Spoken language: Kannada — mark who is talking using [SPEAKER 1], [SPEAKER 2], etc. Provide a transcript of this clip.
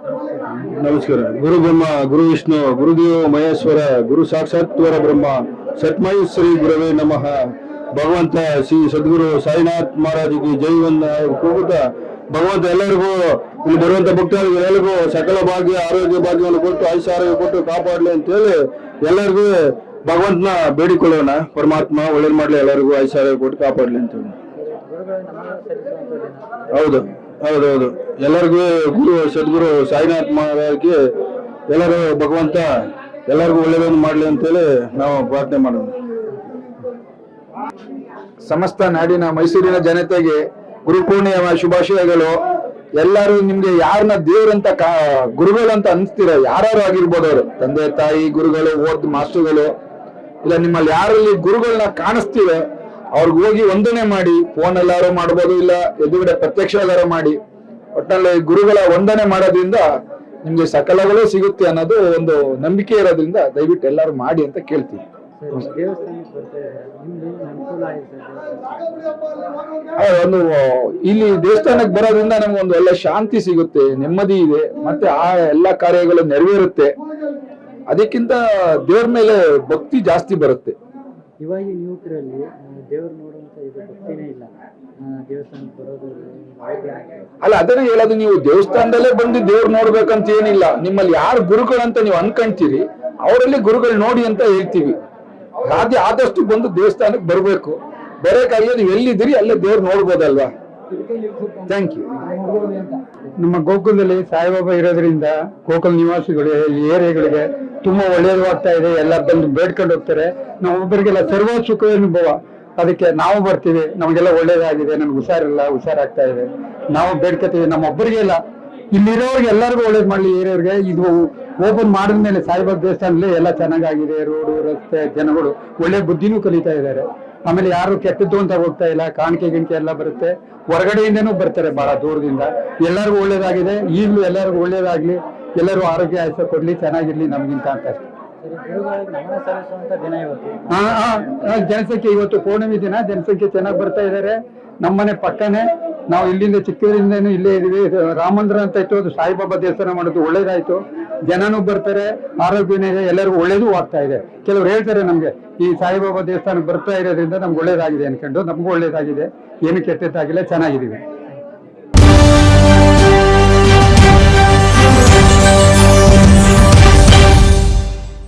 [SPEAKER 1] ನಮಸ್ಕಾರ. ಗುರು ಬ್ರಹ್ಮ, ಗುರು ವಿಷ್ಣು, ಗುರುದೇವ ಮಹೇಶ್ವರ, ಗುರು ಸಾಕ್ಷಾತ್ ಬ್ರಹ್ಮ, ಸತ್ಮೈ ಶ್ರೀ ಗುರವೇ ನಮಃ. ಭಗವಂತ ಶ್ರೀ ಸದ್ಗುರು ಸಾಯಿನಾಥ್ ಮಹಾರಾಜಿಗೆ ಜೈವನ್ನ ಕೂಗುತ್ತಾ ಭಗವಂತ ಎಲ್ಲರಿಗೂ ಇಲ್ಲಿ ಬರುವಂತ ಭಕ್ತರಿಗೆ ಎಲ್ಲರಿಗೂ ಸಕಲ ಭಾಗ್ಯ ಆರೋಗ್ಯ ಭಾಗ್ಯವನ್ನು ಕೊಟ್ಟು ಆಯುಷ್ಯ ಆರೋಗ್ಯ ಕೊಟ್ಟು ಕಾಪಾಡಲಿ ಅಂತ ಹೇಳಿ ಎಲ್ಲರಿಗೂ ಭಗವಂತನ ಬೇಡಿಕೊಳ್ಳೋಣ. ಪರಮಾತ್ಮ ಒಳ್ಳೇದು ಮಾಡ್ಲಿ, ಎಲ್ಲರಿಗೂ ಆಯುಷ್ಯ ಆರೋಗ್ಯ ಕೊಟ್ಟು ಕಾಪಾಡಲಿ ಅಂತ ಹೇಳಿ. ಹೌದು ಹೌದೌದು, ಎಲ್ಲರಿಗೂ ಗುರು ಸದ್ಗುರು ಸಾಯಿನಾಥ್ ಮಹಾರಾಜ್ಗೆ ಎಲ್ಲರೂ ಭಗವಂತ ಎಲ್ಲರಿಗೂ ಒಳ್ಳೆಯದನ್ನು ಮಾಡಲಿ ಅಂತೇಳಿ ನಾವು ಪ್ರಾರ್ಥನೆ ಮಾಡೋಣ.
[SPEAKER 2] ಸಮಸ್ತ ನಾಡಿನ ಮೈಸೂರಿನ ಜನತೆಗೆ ಗುರುಪೂರ್ಣಿಮಾ ಶುಭಾಶಯಗಳು. ಎಲ್ಲರೂ ನಿಮ್ಗೆ ಯಾರನ್ನ ದೇವ್ರಂತ ಗುರುಗಳಂತ ಅನ್ಸ್ತೀರ, ಯಾರು ಆಗಿರ್ಬೋದು, ಅವರು ತಂದೆ ತಾಯಿ ಗುರುಗಳು, ಓದ್ ಮಾಸ್ಟರ್ಗಳು, ಇಲ್ಲ ನಿಮ್ಮಲ್ಲಿ ಯಾರಲ್ಲಿ ಗುರುಗಳನ್ನ ಕಾಣಿಸ್ತೀವಿ ಅವ್ರಿಗೆ ಹೋಗಿ ವಂದನೆ ಮಾಡಿ. ಫೋನ್ ಎಲ್ಲಾರು ಮಾಡ್ಬೋದು, ಇಲ್ಲ ಎದುರುಗಡೆ ಪ್ರತ್ಯಕ್ಷ ಮಾಡಿ. ಒಟ್ಟಲ್ಲಿ ಗುರುಗಳ ವಂದನೆ ಮಾಡೋದ್ರಿಂದ ನಿಮ್ಗೆ ಸಕಲಗಳು ಸಿಗುತ್ತೆ ಅನ್ನೋದು ಒಂದು ನಂಬಿಕೆ ಇರೋದ್ರಿಂದ ದಯವಿಟ್ಟು ಎಲ್ಲರೂ ಮಾಡಿ ಅಂತ ಕೇಳ್ತೀವಿ. ಒಂದು ಇಲ್ಲಿ ದೇವಸ್ಥಾನಕ್ಕೆ ಬರೋದ್ರಿಂದ ನಮ್ಗೆ ಒಂದು ಒಳ್ಳೆ ಶಾಂತಿ ಸಿಗುತ್ತೆ, ನೆಮ್ಮದಿ ಇದೆ, ಮತ್ತೆ ಆ ಎಲ್ಲಾ ಕಾರ್ಯಗಳು ನೆರವೇರುತ್ತೆ. ಅದಕ್ಕಿಂತ ದೇವ್ರ ಮೇಲೆ ಭಕ್ತಿ ಜಾಸ್ತಿ ಬರುತ್ತೆ.
[SPEAKER 3] ಇವಾಗ ಯುವಕರಲ್ಲಿ ದೇವ್ರು ನೋಡುವಂತ ಇದು ಭಕ್ತಿನೇ ಇಲ್ಲ, ದೇವಸ್ಥಾನಕ್ಕೆ ಬರೋದು
[SPEAKER 2] ಅಲ್ಲ. ಅದನ್ನ ಹೇಳೋದು, ನೀವು ದೇವಸ್ಥಾನದಲ್ಲೇ ಬಂದು ದೇವ್ರು ನೋಡ್ಬೇಕಂತ ಏನಿಲ್ಲ. ನಿಮ್ಮಲ್ಲಿ ಯಾರು ಗುರುಗಳಂತ ನೀವು ಅನ್ಕೊಂತೀರಿ ಅವರಲ್ಲಿ ಗುರುಗಳು ನೋಡಿ ಅಂತ ಹೇಳ್ತೀವಿ. ಸಾಧ್ಯ ಆದಷ್ಟು ಬಂದು ದೇವಸ್ಥಾನಕ್ಕೆ ಬರ್ಬೇಕು. ಬರೋಕ್ಕಾಗಲಿ ನೀವು ಎಲ್ಲಿದ್ದೀರಿ ಅಲ್ಲೇ ದೇವ್ರು ನೋಡ್ಬೋದಲ್ವಾ. Thank you.
[SPEAKER 4] ನಮ್ಮ ಗೋಕುಲದಲ್ಲಿ ಸಾಯಿಬಾಬಾ ಇರೋದ್ರಿಂದ ಗೋಕುಲ ನಿವಾಸಿಗಳು ಈ ಏರಿಯಾಗಳಿಗೆ ತುಂಬಾ ಒಳ್ಳೇದಾಗ್ತಾ ಇದೆ. ಎಲ್ಲ ಬಂದು ಬೇಡ್ಕೊಂಡು ಹೋಗ್ತಾರೆ. ನಾವೊಬ್ಬರಿಗೆಲ್ಲ ಸರ್ವ ಸುಖ ಅನುಭವ. ಅದಕ್ಕೆ ನಾವು ಬರ್ತೀವಿ, ನಮಗೆಲ್ಲ ಒಳ್ಳೇದಾಗಿದೆ, ನನ್ಗೆ ಹುಷಾರಿಲ್ಲ, ಹುಷಾರಾಗ್ತಾ ಇದೆ, ನಾವು ಬೇಡ್ಕೊತೀವಿ. ನಮ್ಮೊಬ್ಬರಿಗೆ ಇಲ್ಲ, ಇಲ್ಲಿರೋರಿಗೆ ಎಲ್ಲರಿಗೂ ಒಳ್ಳೇದ್ ಮಾಡ್ಲಿ. ಏರಿಯವ್ರಿಗೆ ಇದು ಓಪನ್ ಮಾಡಿದ್ಮೇಲೆ ಸಾಯಿಬಾಬಾ ದೇವಸ್ಥಾನದಲ್ಲಿ ಎಲ್ಲ ಚೆನ್ನಾಗಾಗಿದೆ. ರೋಡು, ರಸ್ತೆ, ಜನಗಳು ಒಳ್ಳೆ ಬುದ್ಧಿನೂ ಕಲಿತಾ ಇದ್ದಾರೆ. ಆಮೇಲೆ ಯಾರು ಕೆಟ್ಟದ್ದು ಅಂತ ಹೋಗ್ತಾ ಇಲ್ಲ. ಕಾಣಿಕೆ ಗಿಣಿಕೆ ಎಲ್ಲ ಬರುತ್ತೆ, ಹೊರಗಡೆಯಿಂದನೂ ಬರ್ತಾರೆ ಬಹಳ ದೂರದಿಂದ. ಎಲ್ಲರಿಗೂ ಒಳ್ಳೇದಾಗಿದೆ. ಈಗಲೂ ಎಲ್ಲರಿಗೂ ಒಳ್ಳೇದಾಗ್ಲಿ, ಎಲ್ಲರೂ ಆರೋಗ್ಯ ಆಯ್ಕೆ ಕೊಡ್ಲಿ, ಚೆನ್ನಾಗಿರ್ಲಿ ನಮ್ಗಿಂತ ಅಂತ ಅಷ್ಟೇ. ಜನಸಂಖ್ಯೆ ಇವತ್ತು ಪೌರ್ಣಮಿ ದಿನ ಜನಸಂಖ್ಯೆ ಚೆನ್ನಾಗಿ ಬರ್ತಾ ಇದ್ದಾರೆ. ನಮ್ಮನೆ ಪಕ್ಕನೆ, ನಾವು ಇಲ್ಲಿಂದ ಚಿಕ್ಕದರಿಂದನೂ ಇಲ್ಲೇ ಇದೀವಿ. ರಾಮಂದ್ರ ಅಂತ ಇತ್ತು, ಅದು ಸಾಯಿಬಾಬಾ ದೇವಸ್ಥಾನ ಮಾಡೋದು ಒಳ್ಳೇದಾಯ್ತು. ಜನನೂ ಬರ್ತಾರೆ, ಆರೋಗ್ಯನೇ ಇದೆ, ಎಲ್ಲರಿಗೂ ಒಳ್ಳೇದು ಆಗ್ತಾ ಇದೆ. ಕೆಲವ್ರು ಹೇಳ್ತಾರೆ ನಮ್ಗೆ ಈ ಸಾಯಿಬಾಬಾ ದೇವಸ್ಥಾನಕ್ಕೆ ಬರ್ತಾ ಇರೋದ್ರಿಂದ ನಮ್ಗೆ ಒಳ್ಳೇದಾಗಿದೆ ಅನ್ಕೊಂಡು. ನಮಗೂ ಒಳ್ಳೇದಾಗಿದೆ, ಏನು ಕೆಟ್ಟದ್ದಾಗಿಲ್ಲ, ಚೆನ್ನಾಗಿದ್ದೀವಿ.